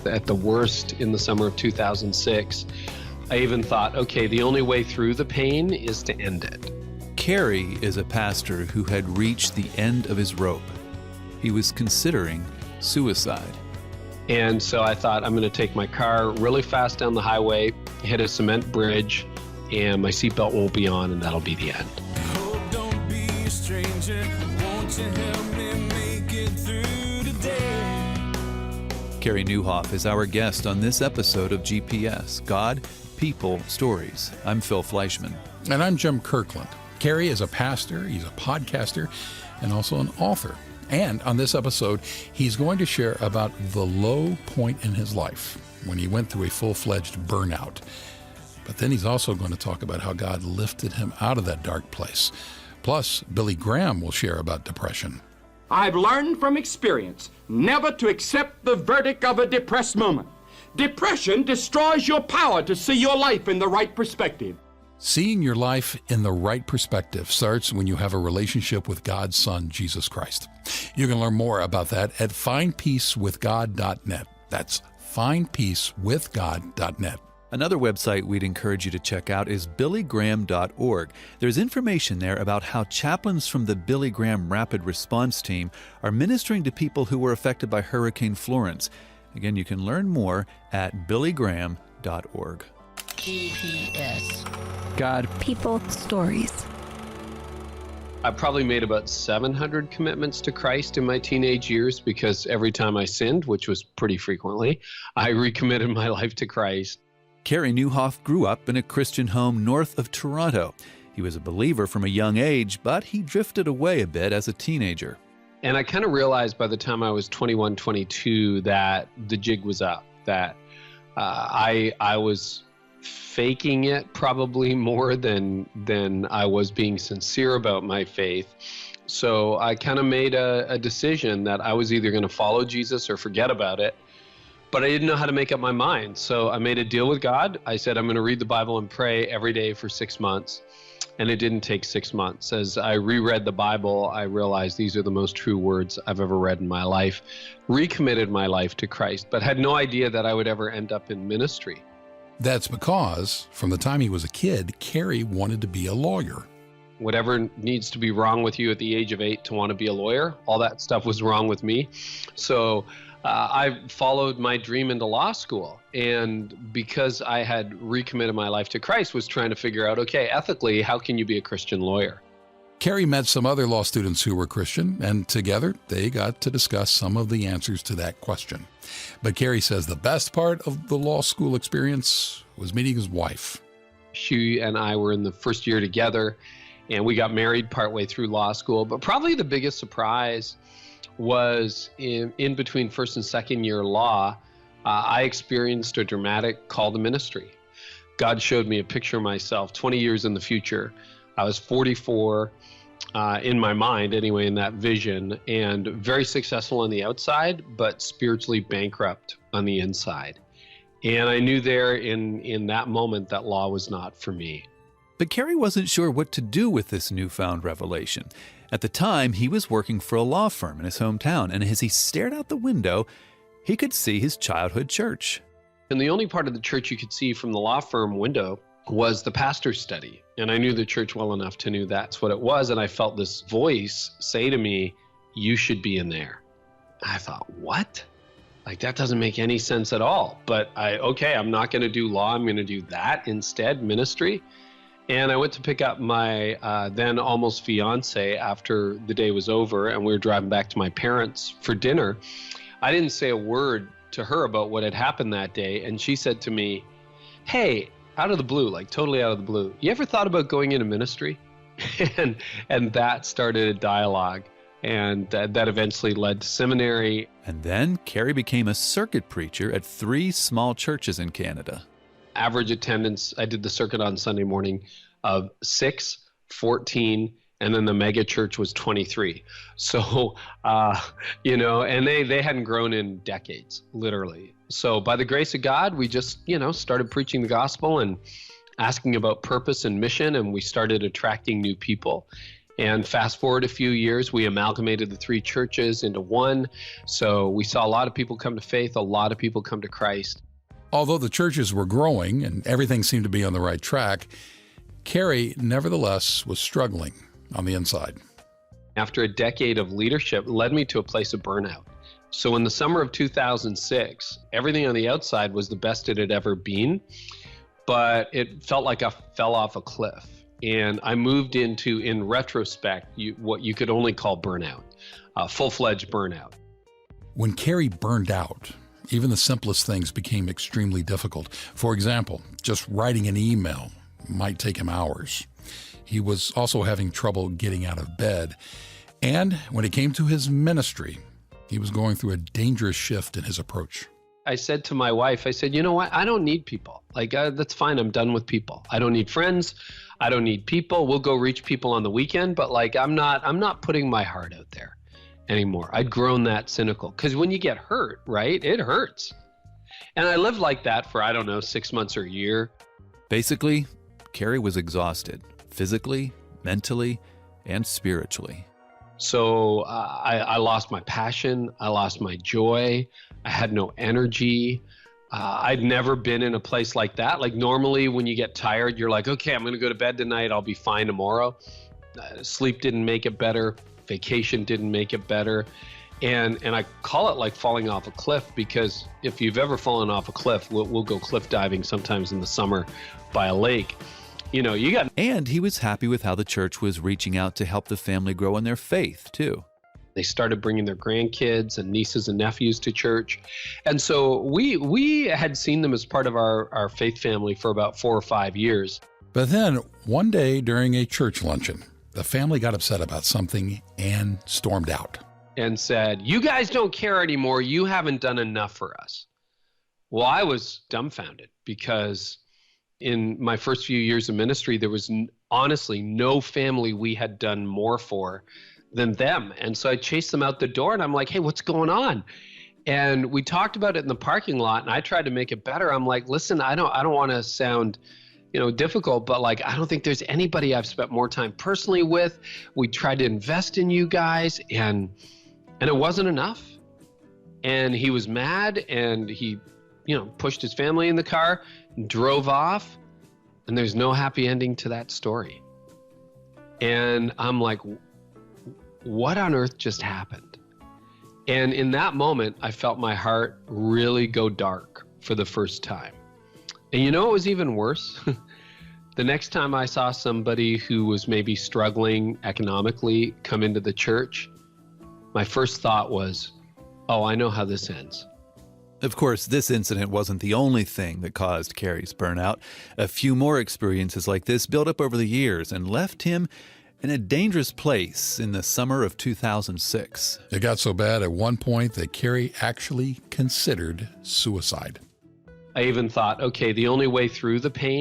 At the worst, in the summer of 2006, I even thought, okay, the only way through the pain is to end it. Kerry is a pastor who had reached the end of his rope. He was considering suicide. And so I thought, I'm going to take my car really fast down the highway, hit a cement bridge, and my seatbelt won't be on, and that'll be the end. Oh, don't be a stranger. Won't you help me make it through today? Kerry Newhoff is our guest on this episode of GPS, God, People, Stories. I'm Phil Fleischman. And I'm Jim Kirkland. Kerry is a pastor, he's a podcaster, and also an author. And on this episode, he's going to share about the low point in his life when he went through a full-fledged burnout. But then he's also going to talk about how God lifted him out of that dark place. Plus, Billy Graham will share about depression. I've learned from experience never to accept the verdict of a depressed moment. Depression destroys your power to see your life in the right perspective. Seeing your life in the right perspective starts when you have a relationship with God's Son, Jesus Christ. You can learn more about that at findpeacewithgod.net. That's findpeacewithgod.net. Another website we'd encourage you to check out is billygraham.org. There's information there about how chaplains from the Billy Graham Rapid Response Team are ministering to people who were affected by Hurricane Florence. Again, you can learn more at billygraham.org. GPS. God, People, Stories. I probably made about 700 commitments to Christ in my teenage years because every time I sinned, which was pretty frequently, I recommitted my life to Christ. Kerry Newhoff grew up in a Christian home north of Toronto. He was a believer from a young age, but he drifted away a bit as a teenager. And I kind of realized by the time I was 21, 22 that the jig was up, that I was faking it probably more than I was being sincere about my faith. So I kind of made a decision that I was either going to follow Jesus or forget about it. But I didn't know how to make up my mind. So I made a deal with God. I said, I'm going to read the Bible and pray every day for 6 months. And it didn't take 6 months. As I reread the Bible, I realized these are the most true words I've ever read in my life. Recommitted my life to Christ, but had no idea that I would ever end up in ministry. That's because from the time he was a kid, Kerry wanted to be a lawyer. Whatever needs to be wrong with you at the age of 8 to want to be a lawyer, all that stuff was wrong with me. So I followed my dream into law school. And because I had recommitted my life to Christ, was trying to figure out, okay, ethically, how can you be a Christian lawyer? Kerry met some other law students who were Christian, and together they got to discuss some of the answers to that question. But Kerry says the best part of the law school experience was meeting his wife. She and I were in the first year together, and we got married partway through law school. But probably the biggest surprise was in between first and second year law, I experienced a dramatic call to ministry. God showed me a picture of myself 20 years in the future. I was 44 in my mind, anyway, in that vision, and very successful on the outside, but spiritually bankrupt on the inside. And I knew there in that moment that law was not for me. But Kerry wasn't sure what to do with this newfound revelation. At the time, he was working for a law firm in his hometown, and as he stared out the window, he could see his childhood church. And the only part of the church you could see from the law firm window was the pastor's study. And I knew the church well enough to know that's what it was, and I felt this voice say to me, you should be in there. I thought, what? Like, that doesn't make any sense at all. But I'm not going to do law. I'm going to do that instead, ministry. And I went to pick up my then almost fiance after the day was over, and we were driving back to my parents for dinner. I didn't say a word to her about what had happened that day, and she said to me, hey, out of the blue, like totally out of the blue, you ever thought about going into ministry? and that started a dialogue, and that eventually led to seminary. And then Kerry became a circuit preacher at 3 small churches in Canada. Average attendance, I did the circuit on Sunday morning of 6, 14, and then the mega church was 23. So, and they hadn't grown in decades, literally. So by the grace of God, we just, started preaching the gospel and asking about purpose and mission, and we started attracting new people. And fast forward a few years, we amalgamated the 3 churches into one. So we saw a lot of people come to faith, a lot of people come to Christ. Although the churches were growing and everything seemed to be on the right track, Carey nevertheless was struggling on the inside. After a decade of leadership led me to a place of burnout. So in the summer of 2006, everything on the outside was the best it had ever been, but it felt like I fell off a cliff. And I moved into, in retrospect, what you could only call burnout, full-fledged burnout. When Carey burned out, even the simplest things became extremely difficult. For example, just writing an email might take him hours. He was also having trouble getting out of bed. And when it came to his ministry, he was going through a dangerous shift in his approach. I said to my wife, I said, you know what? I don't need people. That's fine. I'm done with people. I don't need friends. I don't need people. We'll go reach people on the weekend, but I'm not putting my heart out there anymore. I'd grown that cynical, because when you get hurt, right, it hurts. And I lived like that for, 6 months or a year. Basically, Carey was exhausted, physically, mentally, and spiritually. So I lost my passion. I lost my joy. I had no energy. I'd never been in a place like that. Like normally when you get tired, you're like, okay, I'm going to go to bed tonight. I'll be fine tomorrow. Sleep didn't make it better. Vacation didn't make it better. And I call it like falling off a cliff, because if you've ever fallen off a cliff, we'll go cliff diving sometimes in the summer by a lake. And he was happy with how the church was reaching out to help the family grow in their faith, too. They started bringing their grandkids and nieces and nephews to church. And so we had seen them as part of our faith family for about 4 or 5 years. But then one day during a church luncheon, the family got upset about something and stormed out. And said, you guys don't care anymore. You haven't done enough for us. Well, I was dumbfounded, because in my first few years of ministry, there was honestly no family we had done more for than them. And so I chased them out the door, and I'm like, hey, what's going on? And we talked about it in the parking lot, and I tried to make it better. I'm like, listen, I don't want to sound, difficult, but I don't think there's anybody I've spent more time personally with. We tried to invest in you guys, and it wasn't enough. And he was mad, and he, pushed his family in the car, drove off, and there's no happy ending to that story. And I'm like, what on earth just happened? And in that moment, I felt my heart really go dark for the first time. And what was even worse? The next time I saw somebody who was maybe struggling economically come into the church, my first thought was, oh, I know how this ends. Of course, this incident wasn't the only thing that caused Carey's burnout. A few more experiences like this built up over the years and left him in a dangerous place in the summer of 2006. It got so bad at one point that Carey actually considered suicide. I even thought, okay, the only way through the pain